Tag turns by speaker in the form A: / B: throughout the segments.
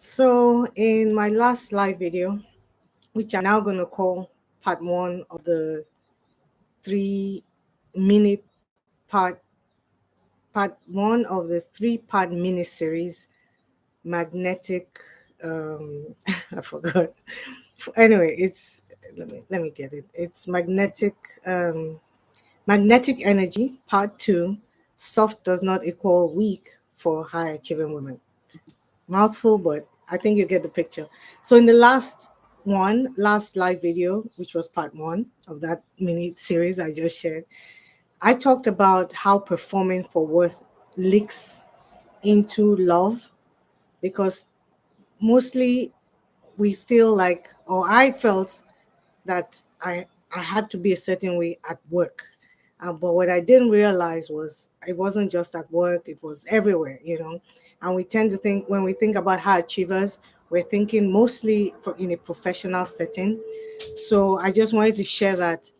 A: So, in my last live video, which I'm now going to call part one of the three mini part 1 of the 3-part mini series, magnetic. I forgot. Anyway, it's let me get it. It's magnetic energy part 2. Soft does not equal weak for high achieving women. Mouthful, but I think you get the picture. So in the last live video, which was part 1 of that mini series I just shared, I talked about how performing for worth leaks into love, because mostly we feel like, or I felt that I had to be a certain way at work. But what I didn't realize was it wasn't just at work, it was everywhere. And we tend to think, when we think about high achievers, we're thinking mostly in a professional setting. So I just wanted to share that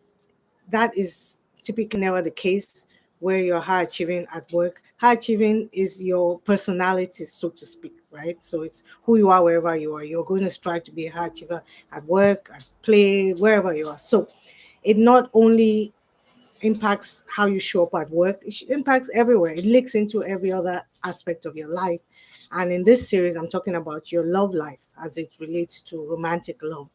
A: is typically never the case where you're high achieving at work. High achieving is your personality, so to speak, right? So it's who you are wherever you are. You're going to strive to be a high achiever at work, at play, wherever you are. So it not only impacts how you show up at work, it impacts everywhere. It leaks into every other aspect of your life. And in this series, I'm talking about your love life as it relates to romantic love.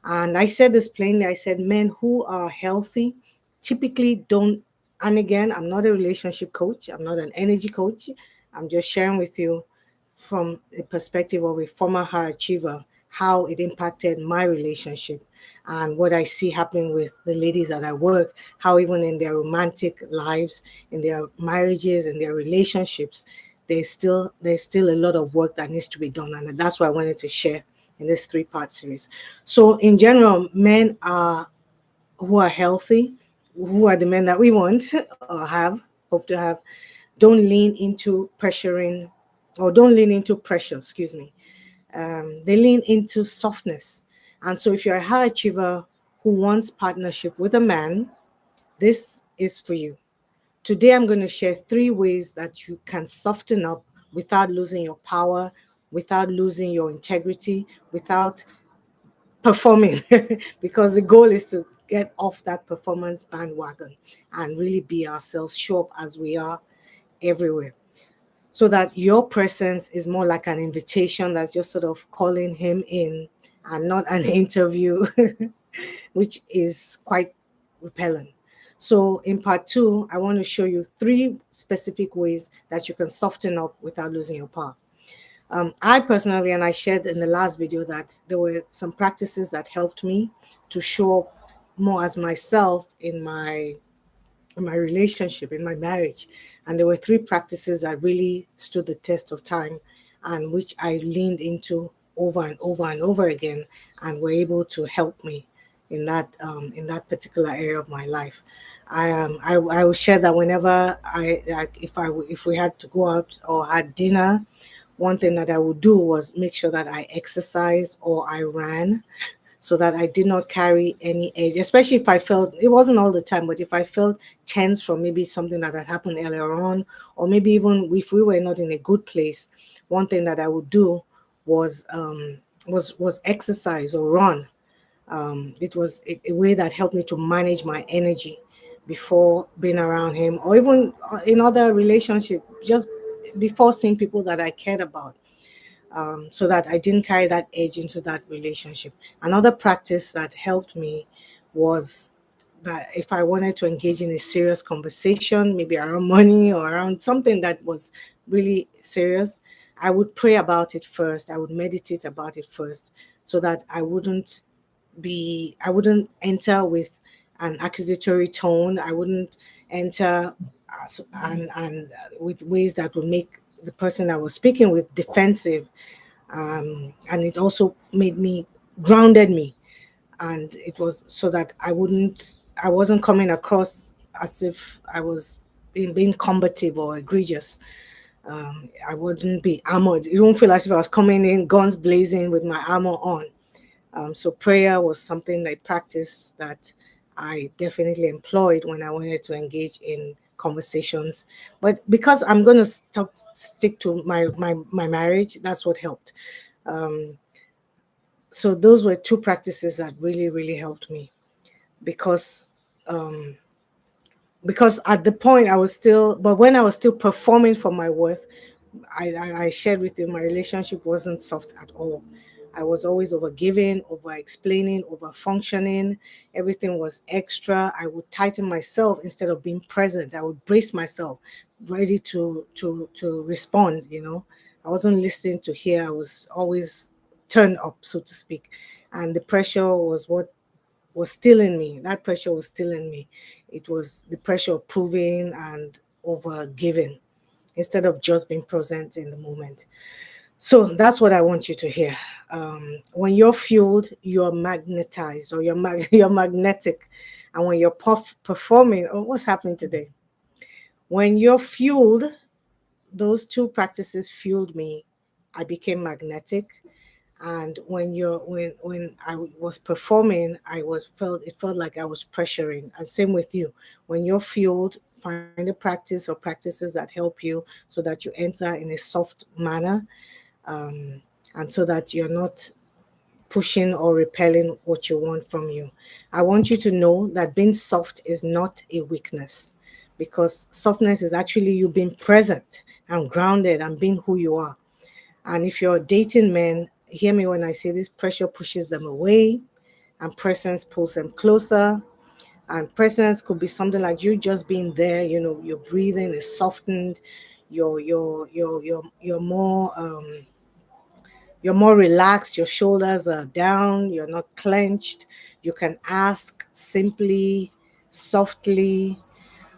A: And I said this plainly. I said men who are healthy typically don't. And again, I'm not a relationship coach, I'm not an energy coach. I'm just sharing with you from the perspective of a former high achiever how it impacted my relationship and what I see happening with the ladies that I work, how even in their romantic lives, in their marriages, in their relationships, there's still a lot of work that needs to be done. And that's why I wanted to share in this 3-part series. So in general, men are who are healthy, who are the men that we want or hope to have, don't lean into pressuring, or don't lean into pressure, excuse me. They lean into softness. And so if you're a high achiever who wants partnership with a man, this is for you. Today, I'm going to share 3 ways that you can soften up without losing your power, without losing your integrity, without performing, because the goal is to get off that performance bandwagon and really be ourselves, show up as we are everywhere, so that your presence is more like an invitation that's just sort of calling him in and not an interview, which is quite repellent. So, in part 2, I want to show you 3 specific ways that you can soften up without losing your power. I personally, and I shared in the last video, that there were some practices that helped me to show up more as myself in my relationship, in my marriage. And there were 3 practices that really stood the test of time and which I leaned into over and over and over again, and were able to help me in that particular area of my life. I will share that whenever if we had to go out or had dinner, one thing that I would do was make sure that I exercised or I ran, so that I did not carry any edge, especially if I felt, it wasn't all the time, but if I felt tense from maybe something that had happened earlier on, or maybe even if we were not in a good place, one thing that I would do was exercise or run. It was a way that helped me to manage my energy before being around him, or even in other relationship, just before seeing people that I cared about, so that I didn't carry that edge into that relationship. Another practice that helped me was that if I wanted to engage in a serious conversation, maybe around money or around something that was really serious, I would pray about it first. I would meditate about it first, so that I wouldn't enter with an accusatory tone. I wouldn't enter with ways that would make the person I was speaking with defensive. And it also grounded me, and it was so that I wasn't coming across as if I was being combative or egregious. I wouldn't be armored. It won't feel as if I was coming in guns blazing with my armor on. So prayer was something I practiced, that I definitely employed when I wanted to engage in conversations. But because I'm going to stick to my marriage, that's what helped. Um, so those were two practices that really, really helped me because um, because at the point I was still, but when I was still performing for my worth, I shared with you my relationship wasn't soft at all. I was always over giving, over explaining, over functioning. Everything was extra. I would tighten myself instead of being present. I would brace myself, ready to respond. I wasn't listening to hear. I was always turned up, so to speak, and the pressure was what was still in me. That pressure was still in me. It was the pressure of proving and over giving instead of just being present in the moment. So that's what I want you to hear. When you're fueled, you're magnetized, or you're magnetic. And when you're performing, oh, what's happening today? When you're fueled, those two practices fueled me. I became magnetic. And when I was performing, it felt like I was pressuring. And same with you. When you're fueled, find a practice or practices that help you so that you enter in a soft manner, um, and so that you're not pushing or repelling what you want from you. I want you to know that being soft is not a weakness, because softness is actually you being present and grounded and being who you are. And if you're dating men, hear me when I say this: pressure pushes them away and presence pulls them closer. And presence could be something like you just being there, your breathing is softened, you're more relaxed, your shoulders are down, you're not clenched, you can ask simply, softly,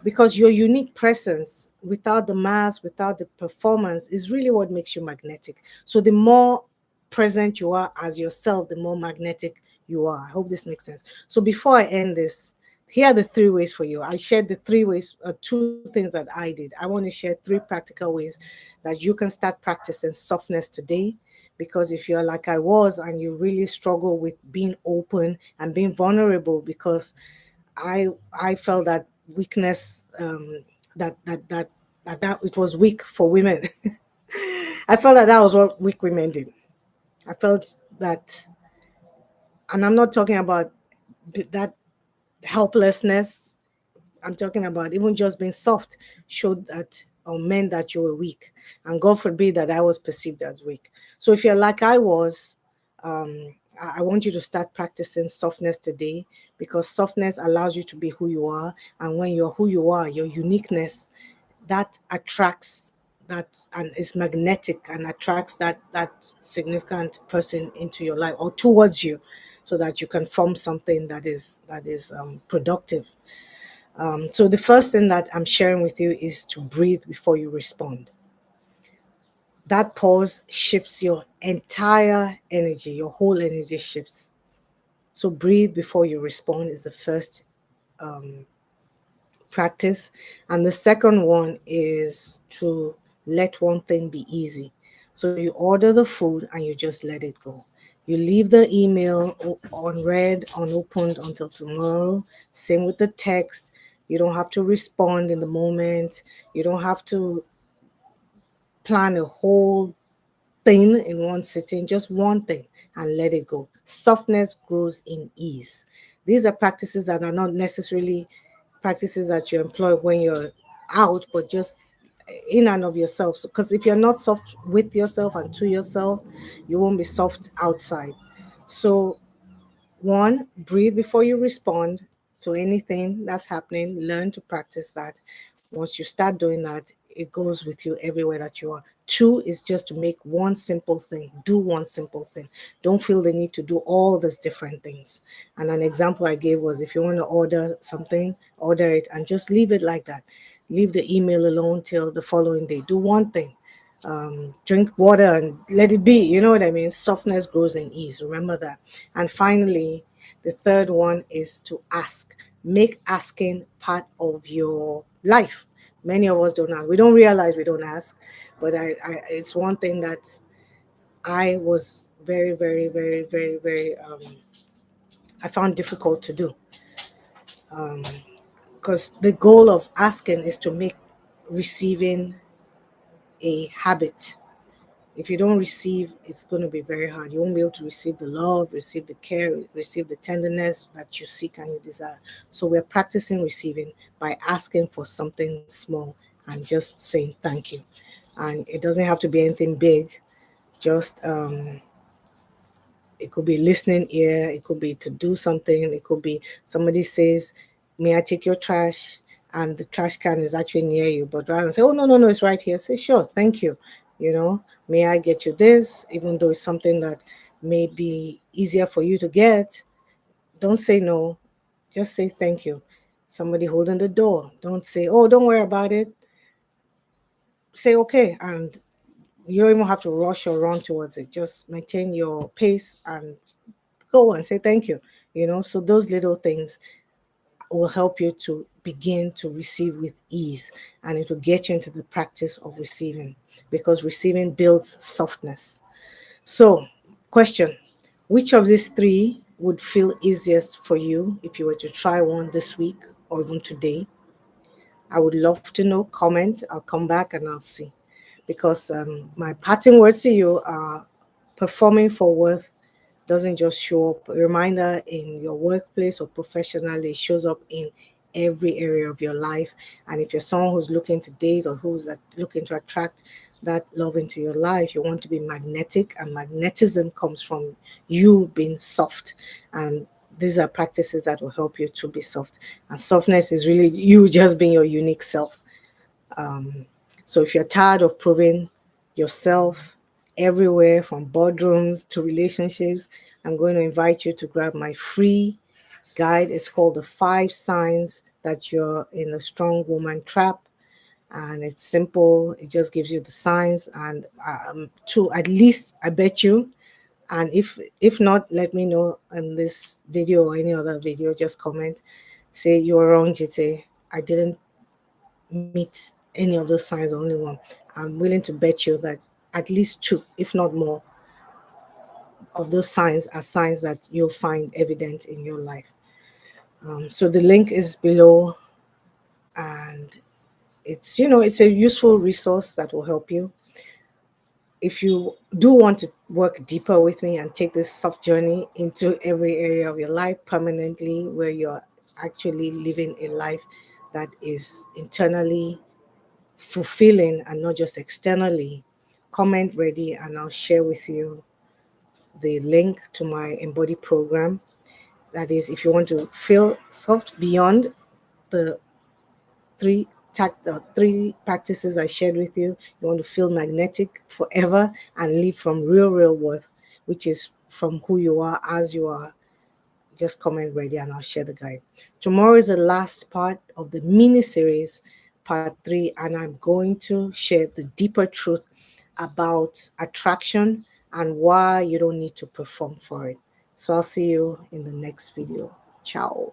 A: because your unique presence without the mask, without the performance, is really what makes you magnetic. So the more present you are as yourself, the more magnetic you are. I hope this makes sense. So before I end this, here are the three ways for you. I shared the three ways, two things that I did. I want to share three practical ways that you can start practicing softness today. Because if you're like I was and you really struggle with being open and being vulnerable, because I felt that weakness, that it was weak for women. I felt that was what weak women did. I felt that, and I'm not talking about that helplessness. I'm talking about even just being soft showed that, or meant that you were weak, and God forbid that I was perceived as weak. So if you're like I was, I want you to start practicing softness today, because softness allows you to be who you are, and when you're who you are, your uniqueness, that attracts that and is magnetic and attracts that significant person into your life or towards you, so that you can form something that is productive. So the first thing that I'm sharing with you is to breathe before you respond. That pause shifts your entire energy, your whole energy shifts. So breathe before you respond is the first practice. And the second one is to let one thing be easy. So you order the food and you just let it go. You leave the email unread, unopened until tomorrow. Same with the text. You don't have to respond in the moment. You don't have to plan a whole thing in one sitting, just one thing, and let it go. Softness grows in ease. These are practices that are not necessarily practices that you employ when you're out, but just in and of yourself. So, because if you're not soft with yourself and to yourself, you won't be soft outside. So one, breathe before you respond to anything that's happening. Learn to practice that. Once you start doing that, it goes with you everywhere that you are. Two is just to make one simple thing. Do one simple thing. Don't feel the need to do all these different things. And an example I gave was, if you want to order something, order it and just leave it like that. Leave the email alone till the following day. Do one thing. Drink water and let it be. You know what I mean? Softness grows in ease. Remember that. And finally, the third one is to ask. Make asking part of your life. Many of us don't ask. We don't realize we don't ask, but it's one thing that I was very, very, very, very, very, I found difficult to do. Because the goal of asking is to make receiving a habit. If you don't receive, it's going to be very hard. You won't be able to receive the love, receive the care, receive the tenderness that you seek and you desire. So we're practicing receiving by asking for something small and just saying thank you. And it doesn't have to be anything big. Just it could be listening ear, it could be to do something, it could be somebody says, "May I take your trash?" And the trash can is actually near you, but rather than say, "Oh, no, no, no, it's right here," say, "Sure, thank you. You know, may I get you this?" Even though it's something that may be easier for you to get, don't say no, just say thank you. Somebody holding the door, don't say, "Oh, don't worry about it." Say okay, and you don't even have to rush or run towards it. Just maintain your pace and go and say thank you. So those little things will help you to begin to receive with ease, and it will get you into the practice of receiving, because receiving builds softness. So, question: which of these three would feel easiest for you if you were to try one this week or even today? I would love to know. Comment. I'll come back and I'll see. Because my parting words to you are: performing for worth doesn't just show up. A reminder in your workplace or professionally, it shows up in every area of your life. And if you're someone who's looking to date or who's looking to attract that love into your life, you want to be magnetic, and magnetism comes from you being soft. And these are practices that will help you to be soft. And softness is really you just being your unique self. Um, so if you're tired of proving yourself everywhere from boardrooms to relationships, I'm going to invite you to grab my free guide. It's called The 5 Signs That You're in a Strong Woman Trap. And it's simple. It just gives you the signs, and to at least, I bet you. And if not, let me know in this video or any other video. Just comment, say you're wrong, Jite. I didn't meet any of those signs, only one. I'm willing to bet you that at least two, if not more, of those signs are signs that you'll find evident in your life. So the link is below, and it's a useful resource that will help you. If you do want to work deeper with me and take this soft journey into every area of your life permanently, where you're actually living a life that is internally fulfilling and not just externally, comment ready and I'll share with you the link to my Embody program. That is, if you want to feel soft beyond the three practices I shared with you, you want to feel magnetic forever and live from real worth, which is from who you are as you are. Just comment ready and I'll share the guide. Tomorrow is the last part of the mini series, part 3, and I'm going to share the deeper truth about attraction and why you don't need to perform for it. So I'll see you in the next video. Ciao.